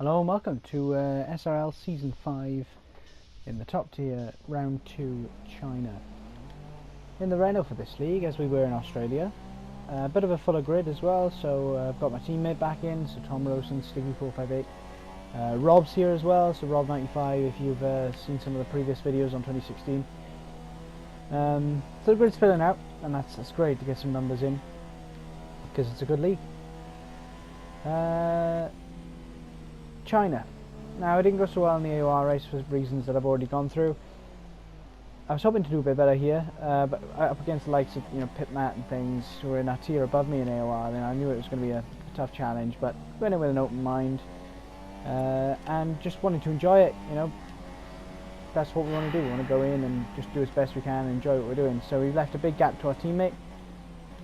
Hello and welcome to SRL Season 5 in the top tier, Round 2, China. In the Renault for this league, as we were in Australia. A bit of a fuller grid as well, so I've got my teammate back in, so Tom Rosen, Sticky458. Rob's here as well, so Rob95 if you've seen some of the previous videos on 2016. So the grid's filling out, and that's great to get some numbers in, because it's a good league. China. Now, it didn't go so well in the AOR race for reasons that I've already gone through. I was hoping to do a bit better here, but up against the likes of Pitmat and things who were in a tier above me in AOR, then I knew it was going to be a tough challenge, but went in with an open mind and just wanted to enjoy it. That's what we want to do. We want to go in and just do as best we can and enjoy what we're doing. So we've left a big gap to our teammate.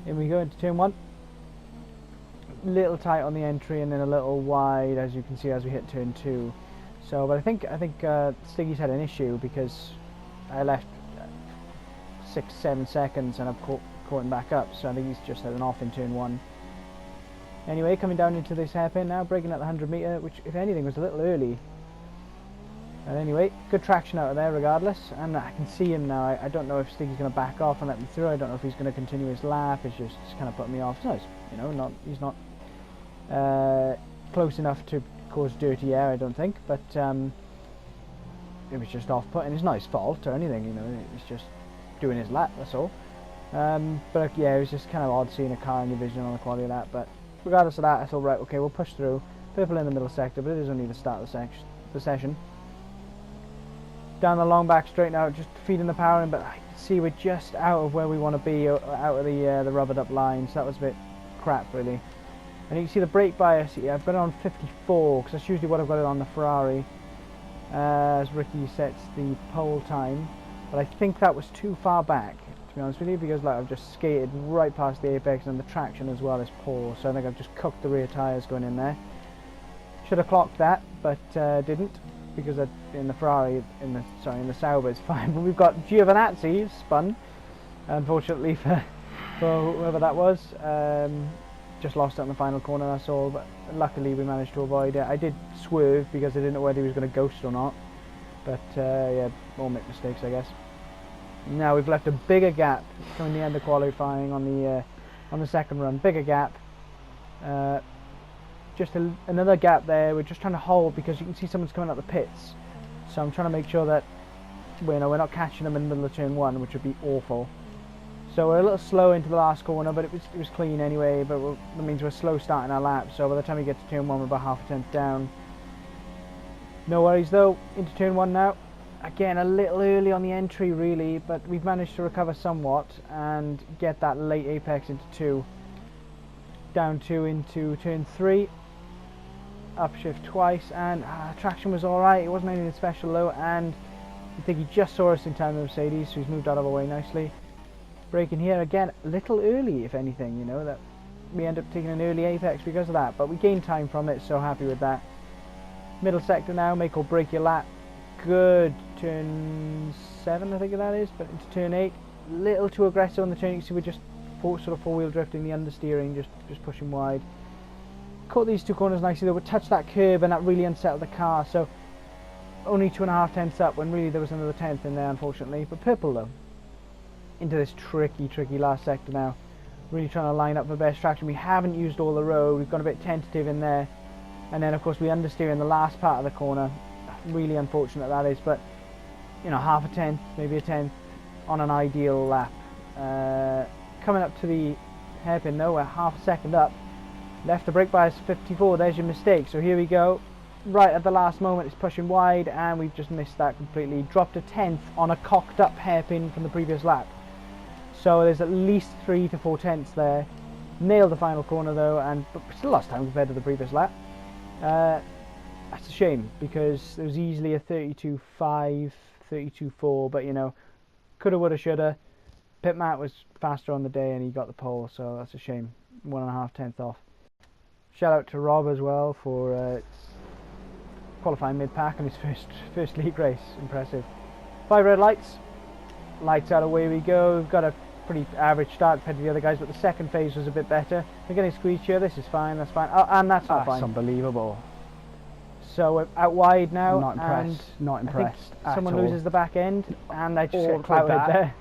In we go into turn 1. Little tight on the entry and then a little wide, as you can see, as we hit turn 2. So, but I think Stiggy's had an issue because I left 6-7 seconds and I've caught him back up. So I think he's just had an off in turn 1. Anyway, coming down into this hairpin now, breaking at the 100 meter, which if anything was a little early. And anyway, good traction out of there regardless, and I can see him now. I don't know if Stiggy's going to back off and let me through. I don't know if he's going to continue his lap. It's just kind of putting me off. No, he's not close enough to cause dirty air, I don't think, but it was just off-putting. It's not his fault or anything, he's just doing his lap, that's all. But yeah, it was just kind of odd seeing a car in your vision on the quality of that, but regardless of that, I thought, right, okay, we'll push through. Purple in the middle sector, but it is only the start of the session. Down the long back straight now, just feeding the power in, but I can see we're just out of where we want to be, out of the rubbered up line, so that was a bit crap, really. And you can see the brake bias here. I've got it on 54 because that's usually what I've got it on the Ferrari as Ricky sets the pole time, but I think that was too far back, to be honest with you, because I've just skated right past the apex and the traction as well is poor, so I think I've just cooked the rear tyres going in there. Should have clocked that, but didn't, because in the Ferrari, in the Sauber it's fine, but we've got Giovinazzi spun, unfortunately for whoever that was. Just lost it on the final corner, that's all, but luckily we managed to avoid it. I did swerve because I didn't know whether he was going to ghost or not, but yeah, all make mistakes, I guess. Now we've left a bigger gap coming the end of qualifying on the second run. Bigger gap, just another gap there. We're just trying to hold because you can see someone's coming out the pits, so I'm trying to make sure that we're not catching them in the middle of turn 1, which would be awful. So we're a little slow into the last corner, but it was clean anyway, but that means we're slow starting our lap, so by the time we get to turn 1 we're about half a tenth down. No worries though, into turn 1 now. Again, a little early on the entry really, but we've managed to recover somewhat and get that late apex into 2. Down 2 into turn 3. Upshift twice, and traction was alright, it wasn't anything special though, and I think he just saw us in time, the Mercedes, so he's moved out of our way nicely. Braking here again, a little early if anything, that we end up taking an early apex because of that, but we gained time from it, so happy with that. Middle sector now, make or break your lap. Good, turn 7 I think that is, but into turn 8, little too aggressive on the turn. You can see we're just sort of four-wheel drifting, the understeering, just pushing wide. Caught these two corners nicely though, we touched that curb and that really unsettled the car, so only 2.5 tenths up when really there was another tenth in there unfortunately. But purple though, into this tricky last sector now, really trying to line up for best traction. We haven't used all the road, we've gone a bit tentative in there, and then of course we understeer in the last part of the corner. Really unfortunate that is, but half a tenth, maybe a tenth on an ideal lap. Coming up to the hairpin though, we're half a second up. Left the brake bias 54, there's your mistake. So here we go, right at the last moment it's pushing wide and we've just missed that completely. Dropped a tenth on a cocked up hairpin from the previous lap. So there's at least 3 to 4 tenths there. Nailed the final corner though, and but still lost time compared to the previous lap. That's a shame because there was easily a 32.5, 32.4, but coulda, woulda, shoulda. Pitmat was faster on the day and he got the pole, so that's a shame. 1.5 tenths off. Shout out to Rob as well for qualifying mid-pack on his first league race. Impressive. 5 red lights. Lights out, away we go. We've got a pretty average start compared to the other guys, but the second phase was a bit better. We're getting squeezed here. This is fine, that's fine. Oh, and that's not fine. That's unbelievable. So we're out wide now. Not impressed. Not impressed. I think someone at all. loses the back end, and I just All get clouted that. there.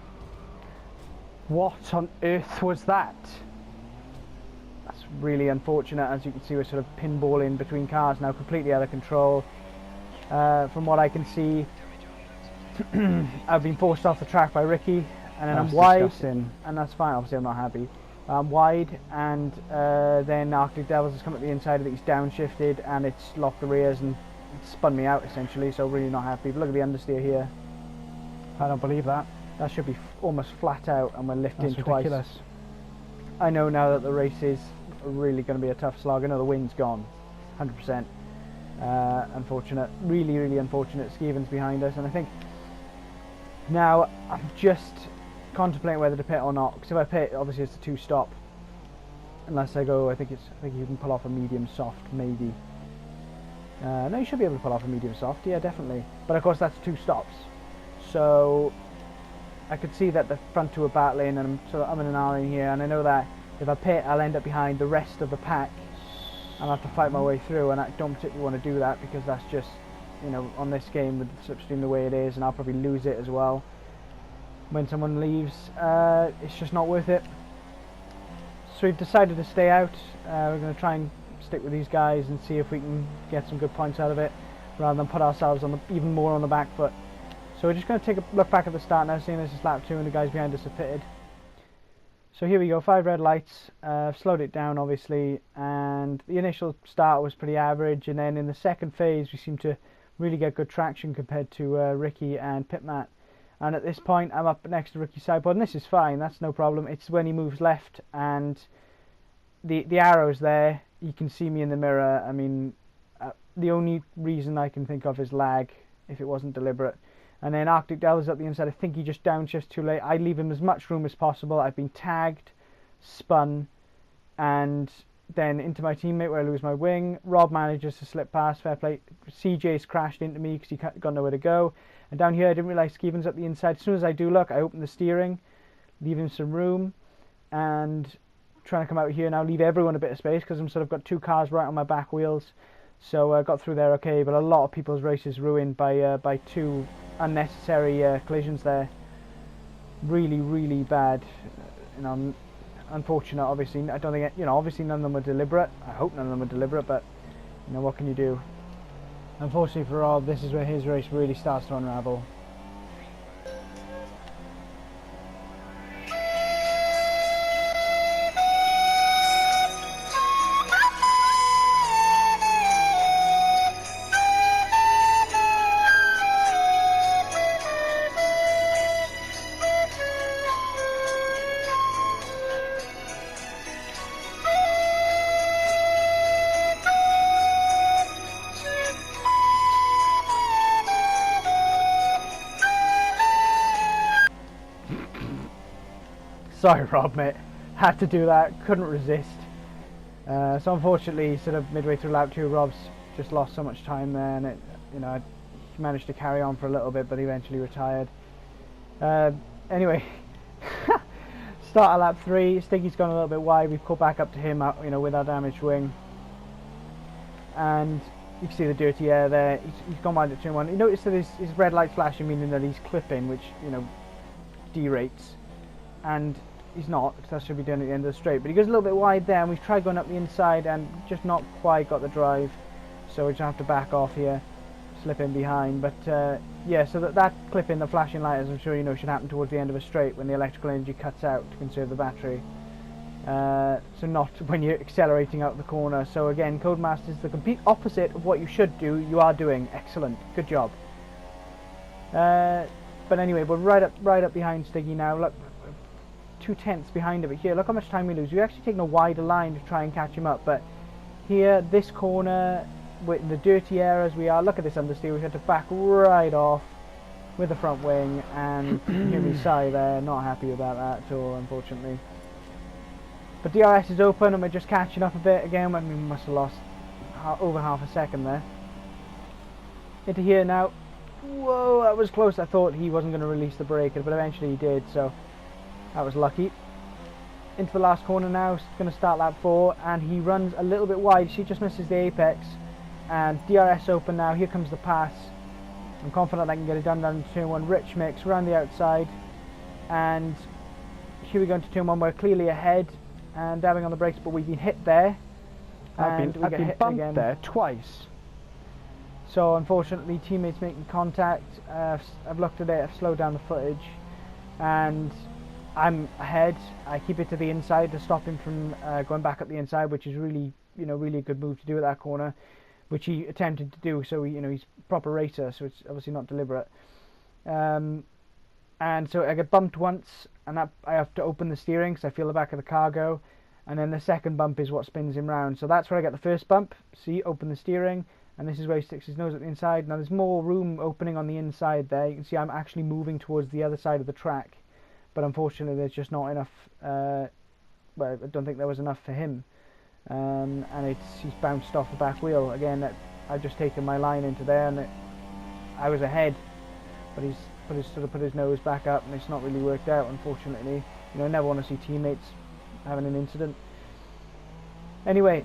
What on earth was that? That's really unfortunate. As you can see, we're sort of pinballing between cars now, completely out of control. From what I can see, I've been forced off the track by Ricky, and then I'm wide, disgusting. and that's fine. Obviously, I'm not happy. I'm wide, and then Arctic Devils has come at the inside. I think he's downshifted, and it's locked the rears and spun me out essentially. So really not happy. But look at the understeer here. I don't believe that. That should be almost flat out, and we're lifting That's twice. ridiculous. I know now that the race is really going to be a tough slog. I know the wind's gone, 100%. Unfortunate, really, really unfortunate. Skeven's behind us, and I think now I'm just contemplating whether to pit or not. Because if I pit, obviously it's a 2-stop. Unless I go, I think you can pull off a medium soft, maybe. No, you should be able to pull off a medium soft. Yeah, definitely. But of course, that's 2 stops. So I could see that the front two are battling, and I'm in an R in here, and I know that if I pit, I'll end up behind the rest of the pack. I'll have to fight my way through, and I don't particularly want to do that because that's just, you know, on this game with the slipstream the way it is, and I'll probably lose it as well. When someone leaves, it's just not worth it. So we've decided to stay out. We're going to try and stick with these guys and see if we can get some good points out of it, rather than put ourselves on even more on the back foot. So we're just going to take a look back at the start now, seeing this is lap 2 and the guys behind us have pitted. So here we go, 5 red lights. I've slowed it down obviously, and the initial start was pretty average, and then in the second phase we seem to really get good traction compared to Ricky and Pitmat. And at this point I'm up next to Ricky's sideboard, and this is fine, that's no problem. It's when he moves left and the arrow's there, you can see me in the mirror. I mean, the only reason I can think of is lag, if it wasn't deliberate. And then Arctic Del's up the inside. I think he just downshifts too late. I leave him as much room as possible. I've been tagged, spun, and then into my teammate where I lose my wing. Rob manages to slip past, fair play. CJ's crashed into me because he got nowhere to go. And down here I didn't realise Skeven's up the inside. As soon as I do look, I open the steering, leave him some room, and trying to come out here now, leave everyone a bit of space because I'm sort of got 2 cars right on my back wheels. So I got through there okay, but a lot of people's races ruined by 2 unnecessary collisions there. Really, really bad. You know, unfortunate. Obviously, I don't think obviously none of them were deliberate. I hope none of them were deliberate, but you know, what can you do? Unfortunately for Rob, this is where his race really starts to unravel. Sorry Rob, mate, had to do that, couldn't resist. So unfortunately, sort of midway through lap 2, Rob's just lost so much time there, and he managed to carry on for a little bit, but eventually retired. Anyway, start of lap 3, Stiggy's gone a little bit wide. We've caught back up to him, with our damaged wing, and you can see the dirty air there. He's gone wide at turn 1. You notice that his red light flashing, meaning that he's clipping, which derates, and he's not, because that should be done at the end of the straight, but he goes a little bit wide there, and we've tried going up the inside and just not quite got the drive, so we just have to back off here, slip in behind. But yeah, so that clip in the flashing light, as I'm sure you know, should happen towards the end of a straight when the electrical energy cuts out to conserve the battery, so not when you're accelerating out the corner. So again, Codemaster's the complete opposite of what you should do. You are doing excellent, good job. But anyway, we're right up behind Stiggy now. Look, 2 tenths behind him, but here, look how much time we lose. We've actually taken a wider line to try and catch him up, but here, this corner, with the dirty air as we are, look at this understeer, we've had to back right off with the front wing, and hear me sigh there, not happy about that at all, unfortunately. But DRS is open, and we're just catching up a bit again. I mean, we must have lost over half a second there. Into here now. Whoa, that was close. I thought he wasn't going to release the brake, but eventually he did, so that was lucky. Into the last corner now, going to start lap 4, and he runs a little bit wide. She just misses the apex, and DRS open now. Here comes the pass. I'm confident I can get it done down into turn 1. Rich mix around the outside, and here we go into turn 1. We're clearly ahead and dabbing on the brakes, but we've been hit there. I've been bumped there twice. So unfortunately, teammates making contact. I've looked at it. I've slowed down the footage, and I'm ahead. I keep it to the inside to stop him from going back up the inside, which is really, really a good move to do at that corner, which he attempted to do. So he's a proper racer, so it's obviously not deliberate. And so I get bumped once, and I have to open the steering because I feel the back of the car go, and then the second bump is what spins him round. So that's where I get the first bump. See, open the steering, and this is where he sticks his nose at the inside. Now there's more room opening on the inside there. You can see I'm actually moving towards the other side of the track, but unfortunately there's just not enough. Well, I don't think there was enough for him. And he's bounced off the back wheel again. I've just taken my line into there, and I was ahead, but he's put his nose back up, and it's not really worked out, unfortunately. I never want to see teammates having an incident. Anyway,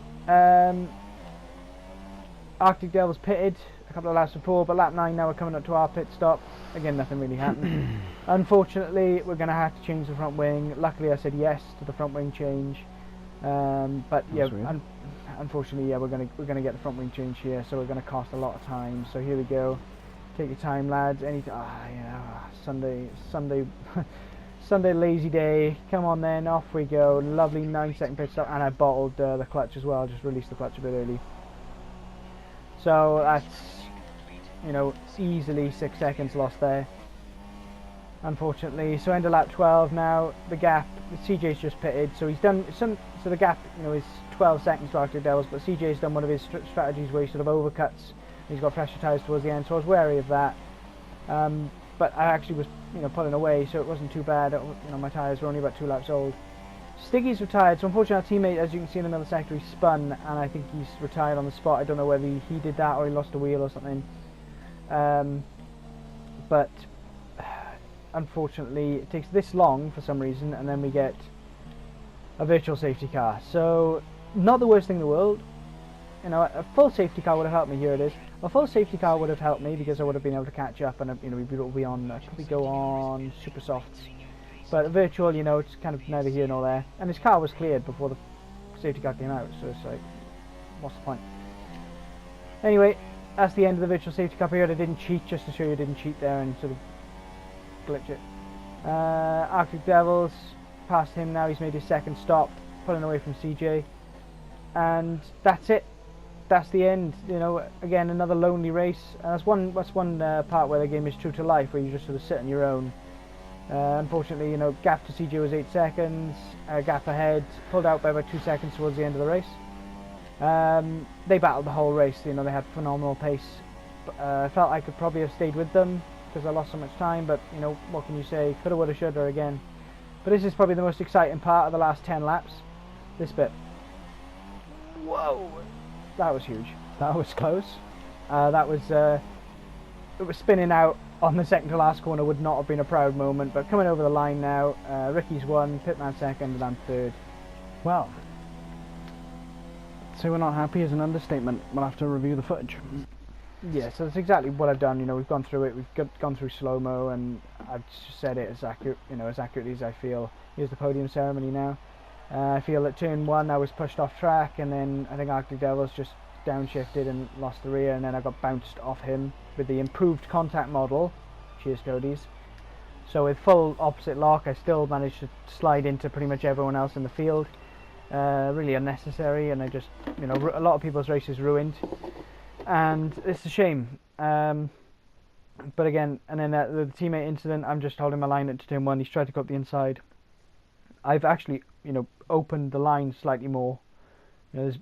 Arctic Devils pitted a couple of laps before, but lap 9 now we're coming up to our pit stop. Again, nothing really happened. Unfortunately, we're going to have to change the front wing. Luckily, I said yes to the front wing change. But yeah, unfortunately, yeah, we're gonna get the front wing change here, so we're gonna cost a lot of time. So here we go. Take your time, lads. Sunday, Sunday lazy day. Come on then, off we go. Lovely 9-second pit stop, and I bottled the clutch as well. Just released the clutch a bit early. So that's easily 6 seconds lost there, unfortunately. So end of lap 12 now. The gap, CJ's just pitted, so he's done some. So the gap, is 12 seconds to Arctic Devils, but CJ's done one of his strategies where he sort of overcuts. He's got fresher tyres towards the end, so I was wary of that. But I actually was, pulling away, so it wasn't too bad. My tyres were only about 2 laps old. Stiggy's retired, so unfortunately our teammate, as you can see in another sector, he spun, and I think he's retired on the spot. I don't know whether he did that or he lost a wheel or something. But unfortunately, it takes this long for some reason, and then we get a virtual safety car. So not the worst thing in the world. A full safety car would have helped me. Here it is. A full safety car would have helped me because I would have been able to catch up, and we'd be on. Could we go on super softs? But a virtual, it's kind of neither here nor there. And his car was cleared before the safety car came out, so it's like, what's the point? Anyway, that's the end of the virtual safety car period. I didn't cheat, just to show you I didn't cheat there and sort of glitch it. Arctic Devils. Past him now, he's made his second stop, pulling away from CJ, and that's it. That's the end. Again, another lonely race. That's one part where the game is true to life, where you just sort of sit on your own. Unfortunately, gap to CJ was 8 seconds. Gap ahead, pulled out by about 2 seconds towards the end of the race. They battled the whole race. They had phenomenal pace. I felt I could probably have stayed with them because I lost so much time. But what can you say? Coulda, woulda, shoulda again. But this is probably the most exciting part of the last 10 laps. This bit. Whoa! That was huge. That was close. It was spinning out on the second to last corner. Would not have been a proud moment. But coming over the line now, Ricky's won, Pitman second, and I'm third. Well, say we're not happy is an understatement. We'll have to review the footage. Yeah, so that's exactly what I've done. We've gone through it. We've gone through slow-mo, and I've said it as accurately as I feel. Here's the podium ceremony now. I feel that turn 1 I was pushed off track, and then I think Arctic Devils just downshifted and lost the rear, and then I got bounced off him with the improved contact model. Cheers, Cody's. So with full opposite lock, I still managed to slide into pretty much everyone else in the field. Really unnecessary, and I just, a lot of people's races ruined. And it's a shame. But again, and then the teammate incident, I'm just holding my line into turn 1. He's tried to go up the inside. I've actually, opened the line slightly more.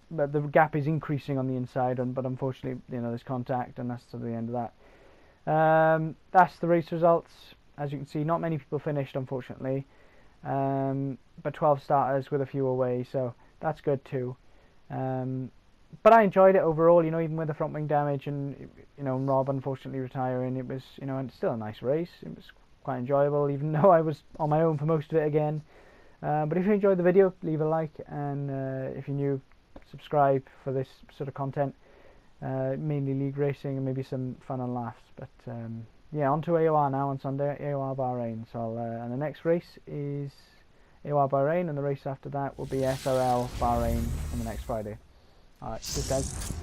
But the gap is increasing on the inside, but unfortunately, there's contact, and that's to the end of that. That's the race results. As you can see, not many people finished, unfortunately. But 12 starters with a few away, so that's good too. But I enjoyed it overall, even with the front wing damage and, Rob unfortunately retiring. It was, and it's still a nice race. It was quite enjoyable, even though I was on my own for most of it again. But if you enjoyed the video, leave a like, and if you're new, subscribe for this sort of content. mainly league racing and maybe some fun and laughs. But yeah, on to AOR now on Sunday, AOR Bahrain. So and the next race is AOR Bahrain, and the race after that will be SRL Bahrain on the next Friday. Alright, cheers guys.